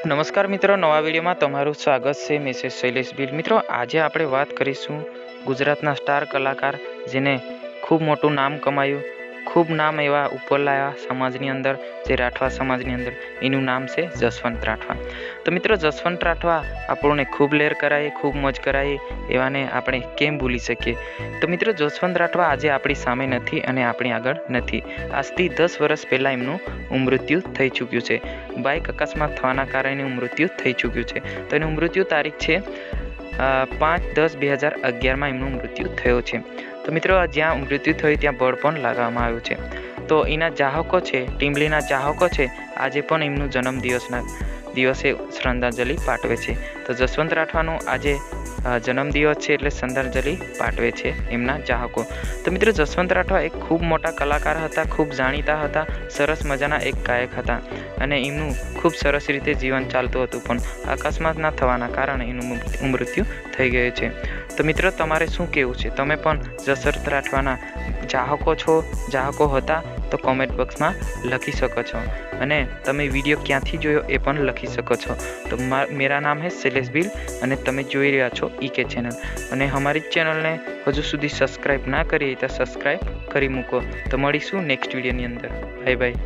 નમસ્કાર મિત્રો, નવા વિડીયોમાં તમારું સ્વાગત છે. મિસેસ શૈલેષ ભીલ. મિત્રો, આજે આપણે વાત કરીશું ગુજરાતના સ્ટાર કલાકાર જેને ખૂબ મોટું નામ કમાયું, ખૂબ નામ એવા ઉપર લાવ્યા સમાજની અંદર, જે રાઠવા સમાજની અંદર. એનું નામ છે જસવંત રાઠવા. તો મિત્રો, જસવંત રાઠવા આપણને ખૂબ લહેર કરાવી, ખૂબ મોજ કરાવી, એવાને આપણે કેમ ભૂલી શકીએ. તો મિત્રો, જસવંત રાઠવા આજે આપણી સામે નથી અને આપણી આગળ નથી. આજથી 10 વર્ષ પહેલાં એમનું મૃત્યુ થઈ ચૂક્યું છે. બાઇક અકસ્માત થવાના કારણે મૃત્યુ થઈ ચૂક્યું છે. તો એનું મૃત્યુ તારીખ છે 5/10/2011 એમનું મૃત્યુ થયો છે. તો મિત્રો, જ્યાં મૃત્યુ થયું ત્યાં બળ પણ લગાવવામાં આવ્યું છે. તો એના ચાહકો છે, ટીમલીના ચાહકો છે, આજે પણ એમનું જન્મદિવસના દિવસે શ્રદ્ધાંજલિ પાઠવે છે. તો જસવંત રાઠવાનું આજે જન્મદિવસ છે એટલે શ્રદ્ધાંજલિ પાઠવે છે એમના ચાહકો. તો મિત્રો, જસવંત રાઠવા એક ખૂબ મોટા કલાકાર હતા, ખૂબ જાણીતા હતા, સરસ મજાના એક ગાયક હતા અને એમનું ખૂબ સરસ રીતે જીવન ચાલતું હતું, પણ અકસ્માતના થવાના કારણે એનું મૃત્યુ થઈ ગયું છે. તો મિત્રો, તમારે શું કહેવું છે? તમે પણ જસવંત રાઠવાના ચાહકો હતા તો કોમેન્ટ બોક્સમાં લખી શકો છો, અને તમે વિડીયો ક્યાંથી જોયો એ પણ લખી શકો છો. તો મેરા નામ હે શૈલેષ ભીલ અને તમે જોઈ રહ્યા છો ઈકે ચેનલ. અને અમારી ચેનલને હજુ સુધી સબસ્ક્રાઈબ ના કરી તો સબસ્ક્રાઈબ કરી મૂકો. તો મળીશું નેક્સ્ટ વિડીયોની અંદર. Bye bye.